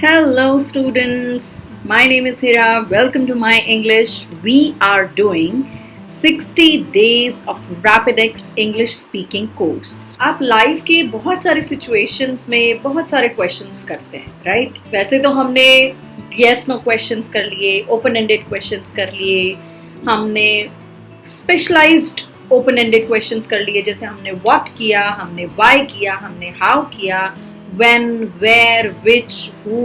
Hello, students. My name is Hira. Welcome to my English. We are doing 60 days of Rapidex English Speaking course. आप life के बहुत सारे situations में बहुत सारे questions करते हैं, right? वैसे तो हमने yes no questions कर लिए, open ended questions कर लिए, हमने specialized open ended questions कर लिए, जैसे हमने what किया, हमने why किया, हमने how किया, when, where, which, who,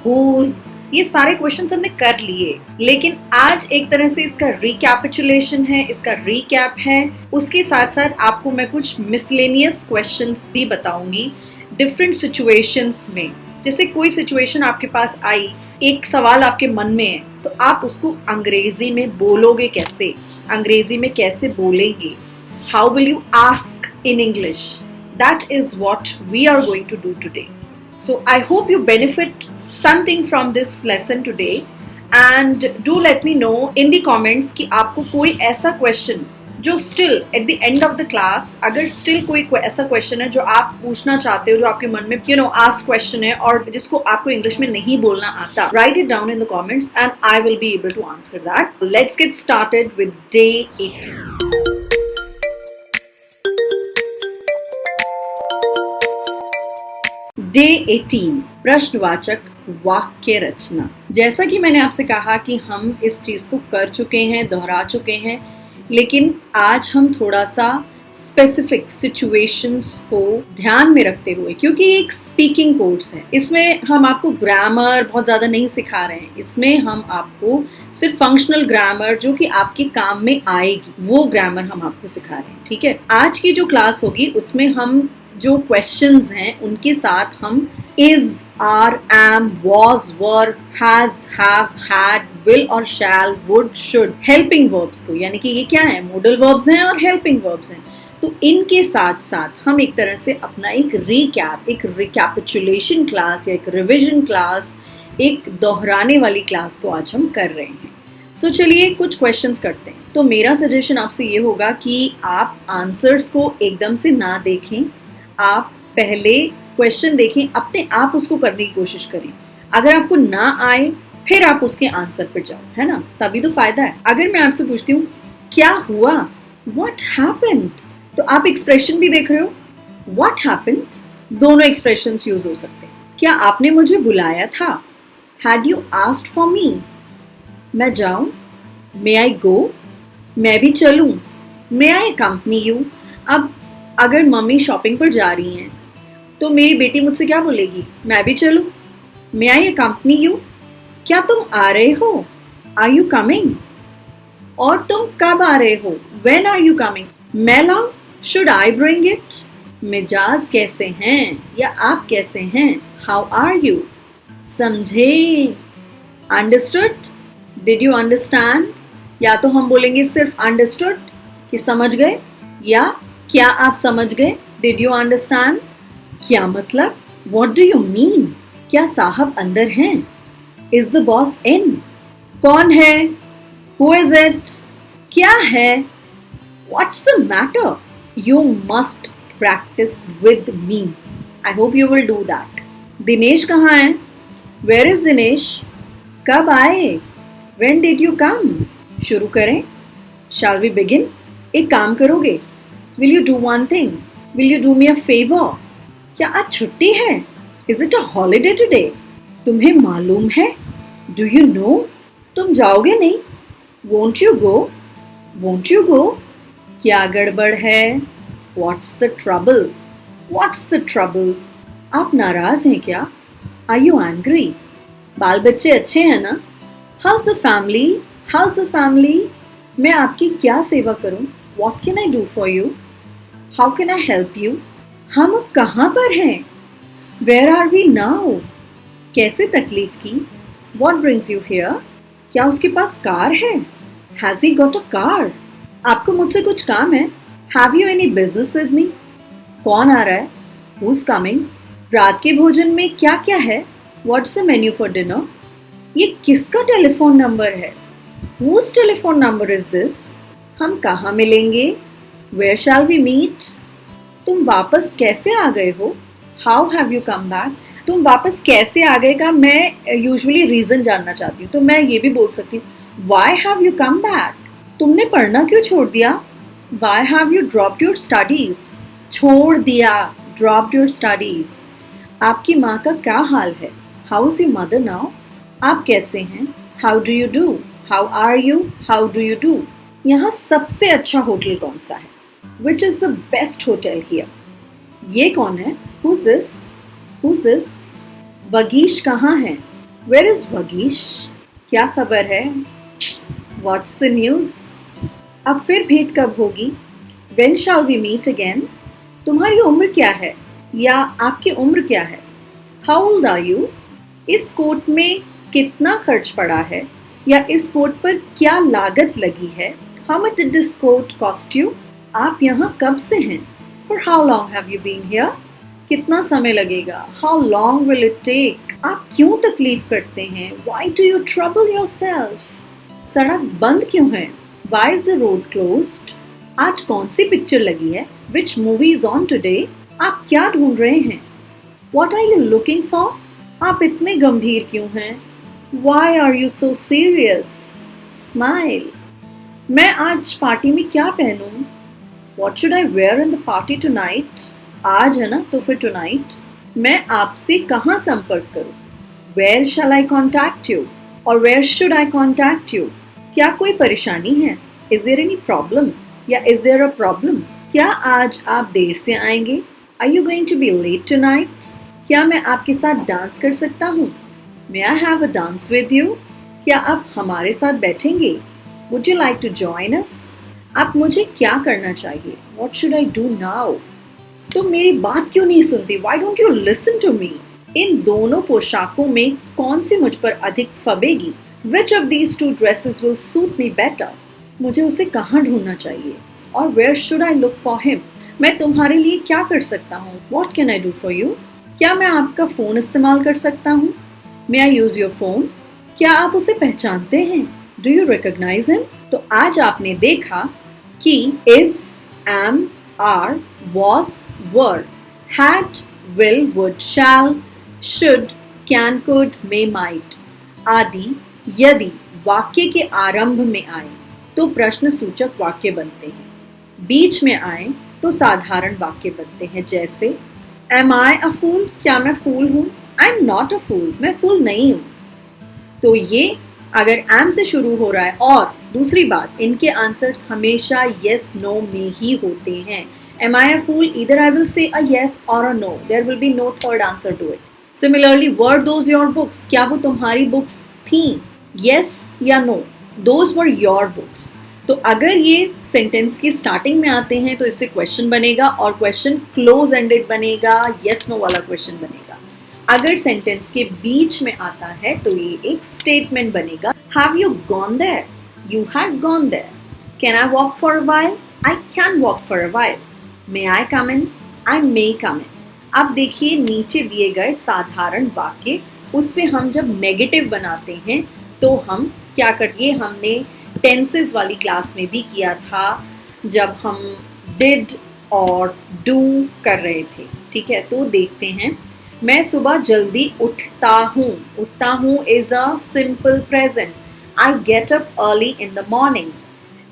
whose, ये सारे क्वेश्चंस हमने कर लिए। लेकिन आज एक तरह से इसका रिकैपिचुलेशन है, इसका रिकैप है। उसके साथ साथ आपको मैं कुछ मिसलेनियस क्वेश्चंस भी बताऊंगी डिफरेंट सिचुएशंस में। जैसे कोई सिचुएशन आपके पास आई, एक सवाल आपके मन में है, तो आप उसको अंग्रेजी में बोलोगे कैसे, अंग्रेजी में कैसे बोलेंगे, how will you ask in English. That is what we are going to do today. So I hope you benefit something from this lesson today, and do let me know in the comments कि आपको कोई ऐसा question जो still at the end of the class, अगर still कोई ऐसा question है जो आप पूछना चाहते हो, जो आपके मन में ask question है और जिसको आपको इंग्लिश में नहीं बोलना आता, write it down in the comments and I will be able to answer that. Let's get started with day 18. Day 18 प्रश्नवाचक वाक्य रचना. जैसा कि मैंने आपसे कहा कि हम इस चीज को कर चुके हैं, दोहरा चुके हैं, लेकिन आज हम थोड़ा सा स्पेसिफिक सिचुएशंस को ध्यान में रखते हुए, क्योंकि एक स्पीकिंग कोर्स है, इसमें हम आपको ग्रामर बहुत ज्यादा नहीं सिखा रहे हैं. इसमें हम आपको सिर्फ फंक्शनल ग्रामर जो कि आपके काम में आएगी, वो ग्रामर हम आपको सिखा रहे हैं. ठीक है, आज की जो क्लास होगी उसमें हम जो क्वेश्चंस हैं उनके साथ हम is, are, am, was, were, has, have, had, will और shall, would, should, helping verbs को, यानी कि ये क्या है, modal verbs हैं और helping verbs हैं. तो इनके साथ साथ हम एक तरह से अपना एक recap, एक recapitulation क्लास या एक रिविजन क्लास, एक दोहराने वाली क्लास को आज हम कर रहे हैं. सो चलिए कुछ क्वेश्चंस करते हैं. तो मेरा सजेशन आपसे ये होगा कि आप आंसर्स को एकदम से ना देखें, आप पहले क्वेश्चन देखें, अपने आप उसको करने की कोशिश करें. अगर आपको ना आए फिर आप उसके आंसर पर जाओ, है ना, तभी तो फायदा है. अगर मैं आपसे पूछती हूँ क्या हुआ, व्हाट हैपेंड, तो आप एक्सप्रेशन भी देख रहे हो, व्हाट हैपेंड, दोनों एक्सप्रेशंस यूज हो सकते हैं. क्या आपने मुझे बुलाया था, had you asked for me, मैं जाऊं, मे आई गो, मैं भी चलूं, मे आई अकम्पनी यू. अब अगर मम्मी शॉपिंग पर जा रही हैं तो मेरी बेटी मुझसे क्या बोलेगी, मैं भी चलूं, मे आई अकम्पनी यू, क्या तुम आ रहे हो, आर यू कमिंग, और तुम कब आ रहे हो, व्हेन आर यू कमिंग, मैं लाऊं, शुड आई ब्रिंग इट, मिजाज कैसे हैं या आप कैसे हैं, हाउ आर यू, समझे, अंडरस्टूड, डिड यू अंडरस्टैंड, या तो हम बोलेंगे सिर्फ अंडरस्टूड कि समझ गए, या क्या आप समझ गए, डिड यू अंडरस्टैंड, क्या मतलब, व्हाट डू यू मीन, क्या साहब अंदर हैं, इज द बॉस इन, कौन है, हु इज इट, क्या है, what's the matter. You must practice with me. I hope you will do that. Dinesh कहाँ है, वेयर इज दिनेश, कब आए, व्हेन डिड यू कम. शुरू करें, शैल वी बिगिन. एक काम करोगे, will you do one thing, will you do me a favor, क्या आज छुट्टी है, is it a holiday today, तुम्हें मालूम है, do you know, तुम जाओगे नहीं, won't you go, क्या गड़बड़ है, what's the trouble, आप नाराज हैं क्या, are you angry, बाल बच्चे अच्छे हैं ना, how's the family, मैं आपकी क्या सेवा करूं, what can I do for you, how can I help you, हम अब कहाँ पर हैं, where are we now, कैसे तकलीफ की, what brings you here, क्या उसके पास कार है, has he got a car, आपको मुझसे कुछ काम है, have you any business with me, कौन आ रहा है, who's coming, रात के भोजन में क्या क्या है, what's the menu for dinner, ये किसका टेलीफोन नंबर है, whose telephone number is this, हम कहाँ मिलेंगे, where shall we meet, तुम वापस कैसे आ गए हो, how have you come back. तुम वापस कैसे आ गए का मैं यूजुअली रीजन जानना चाहती हूँ, तो मैं ये भी बोल सकती हूँ why have you come back, तुमने पढ़ना क्यों छोड़ दिया। Why have you dropped your studies, छोड़ दिया, ड्रॉप्ड योर स्टडीज। आपकी माँ का क्या हाल है, how is your mother now. आप कैसे हैं, how do you do, how are you, how do you do. यहाँ सबसे अच्छा होटल कौन सा है, which is the best hotel here. ये कौन है, who's this, who's this. Vagish कहाँ है, वेयर इज वगीश। क्या खबर है, व्हाट्स द न्यूज। अब फिर भेंट कब होगी, when shall we meet again. तुम्हारी उम्र क्या है या आपकी उम्र क्या है, हाउ ओल्ड आर यू। इस कोट में कितना खर्च पड़ा है या इस कोट पर क्या लागत लगी है, how much did this coat cost you. आप यहाँ कब से हैं, for how long have you been here. कितना समय लगेगा, how long will it take. आप क्यों तकलीफ करते हैं, why do you trouble yourself. सड़क बंद क्यों है, why is the road closed. आज कौन सी पिक्चर लगी है, which movie is on today. आप क्या ढूंढ रहे हैं, what are you looking for. आप इतने गंभीर क्यों हैं, why are you so serious, smile. मैं आज पार्टी में क्या पहनूं, what should I wear in the party tonight. आज है ना, तो फिर टुनाइट। मैं आपसे कहाँ संपर्क करूं, where shall I contact you और where should I contact you. क्या कोई परेशानी है, इज देयर एनी प्रॉब्लम या इज देयर अ प्रॉब्लम। क्या आज आप देर से आएंगे, are you going to be late tonight. क्या मैं आपके साथ डांस कर सकता हूँ, may I have a dance with you. क्या आप हमारे साथ बैठेंगे, would you like to join us. आप मुझे क्या करना चाहिए, what should I do now. तुम मेरी बात क्यों नहीं सुनती, why don't you listen to me. इन दोनों पोशाकों में कौन सी मुझ पर अधिक फबेगी, which of these two dresses will suit me better. मुझे उसे कहाँ ढूंढना चाहिए और where should I look for him. मैं तुम्हारे लिए क्या कर सकता हूँ, what can I do for you. क्या मैं आपका फोन इस्तेमाल कर सकता हूँ, may I use your phone. क्या आप उसे पहचानते हैं, डू यू रिकॉग्नाइज हिम। तो आज आपने देखा कि is, am, are, was, were, had, will, would, shall, should, can, could, may, might आदि यदि वाक्य के आरंभ में आए तो प्रश्न सूचक वाक्य बनते हैं, बीच में आए तो साधारण वाक्य बनते हैं। जैसे am I a fool, क्या मैं फूल हूँ, I am not a fool, मैं फूल नहीं हूँ। तो ये अगर am से शुरू हो रहा है, और दूसरी बात इनके आंसर्स हमेशा yes no में ही होते हैं। Am I a fool? Either I will say a yes or a no. There will be no third answer to it. Similarly, were those your books? क्या वो तुम्हारी बुक्स थी, yes या no, those were your books। तो अगर ये sentence की starting में आते हैं तो इससे क्वेश्चन बनेगा और क्वेश्चन क्लोज एंडेड बनेगा, yes no वाला क्वेश्चन बनेगा। अगर सेंटेंस के बीच में आता है तो ये एक स्टेटमेंट बनेगा, have you gone there, you had gone there। can I walk for a while, I can walk for a while। May I come in, I may come in। अब देखिए नीचे दिए गए साधारण वाक्य, उससे हम जब नेगेटिव बनाते हैं तो हम क्या करिए, हमने टेंसेस वाली क्लास में भी किया था जब हम डिड और डू कर रहे थे। ठीक है, तो देखते हैं। मैं सुबह जल्दी उठता हूँ, उठता हूँ is a simple present, I get up early in the morning.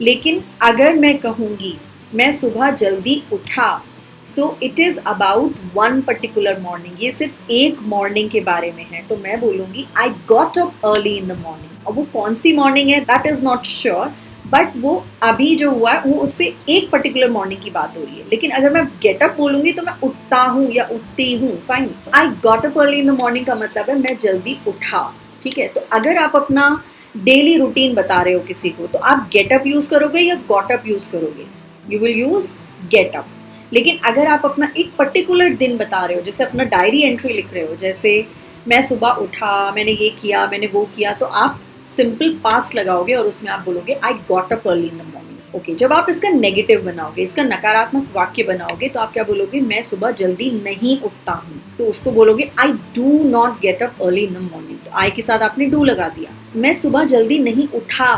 लेकिन अगर मैं कहूँगी मैं सुबह जल्दी उठा, so it is about one particular morning, ये सिर्फ एक मॉर्निंग के बारे में है, तो मैं बोलूँगी I got up early in the morning. और वो कौन सी मॉर्निंग है that is not sure, but वो अभी जो हुआ है वो उससे एक पर्टिकुलर मॉर्निंग की बात हो रही है। लेकिन अगर मैं गेट अप बोलूँगी तो मैं उठता हूँ या उठती हूँ, fine. I got up early in the morning का मतलब है मैं जल्दी उठा। ठीक है, तो अगर आप अपना डेली रूटीन बता रहे हो किसी को तो आप गेट अप यूज़ करोगे या गॉट अप यूज़ करोगे, you will use get up. लेकिन अगर आप अपना एक पर्टिकुलर दिन बता रहे हो, जैसे अपना डायरी एंट्री लिख रहे हो, जैसे मैं सुबह उठा, मैंने ये किया, मैंने वो किया, तो आप सिंपल पास्ट लगाओगे और उसमें आप बोलोगे I got up early in the morning. Okay, जब आप इसका नेगेटिव बनाओगे, इसका नकारात्मक वाक्य बनाओगे, तो आप क्या बोलोगे, मैं सुबह जल्दी नहीं उठता हूँ, तो उसको बोलोगे I do not get up early in the morning. तो आई के साथ आपने डू लगा दिया। मैं सुबह जल्दी नहीं उठा,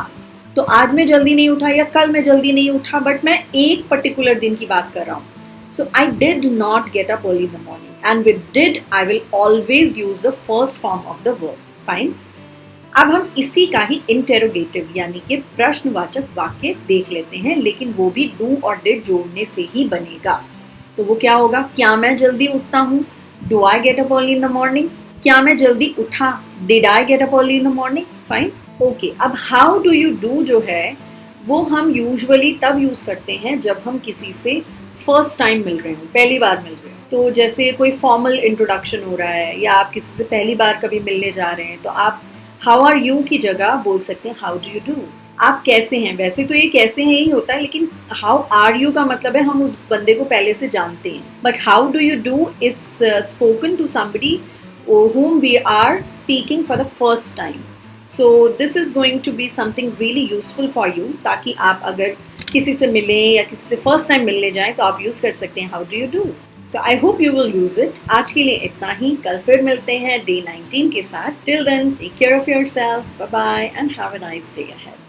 तो आज मैं जल्दी नहीं उठा या कल मैं जल्दी नहीं उठा, बट मैं एक पर्टिकुलर दिन की बात कर रहा हूँ। So I did not get up early in the morning. and with did I will always use the first form of the verb. Fine. अब हम इसी का ही इंटेरोगेटिव यानी कि प्रश्नवाचक वाक्य देख लेते हैं, लेकिन वो भी डू और डिड जोड़ने से ही बनेगा। तो वो क्या होगा? क्या मैं जल्दी उठता हूँ? Do I get up early in the morning? क्या मैं जल्दी उठा? Did I get up early in the morning? Fine, okay. अब हाउ डू यू डू जो है वो हम यूजुअली तब यूज करते हैं जब हम किसी से फर्स्ट टाइम मिल रहे हो, पहली बार मिल रहे हो। तो जैसे कोई फॉर्मल इंट्रोडक्शन हो रहा है या आप किसी से पहली बार कभी मिलने जा रहे हैं, तो आप हाउ आर यू की जगह बोल सकते हैं हाउ डू यू डू। आप कैसे हैं? वैसे तो ये कैसे हैं ही होता है, लेकिन हाउ आर यू का मतलब है हम उस बंदे को पहले से जानते हैं। But how do you do is spoken to somebody whom we are speaking for the first time. So this is going to be something really useful for you, ताकि आप अगर किसी से मिलें या किसी से फर्स्ट टाइम मिलने जाएं तो आप यूज़ कर सकते हैं how do you do. So I hope you will use it. आज के लिए इतना ही, कल फिर मिलते हैं डे 19 के साथ। Till then take care of yourself, bye bye and have a nice day ahead.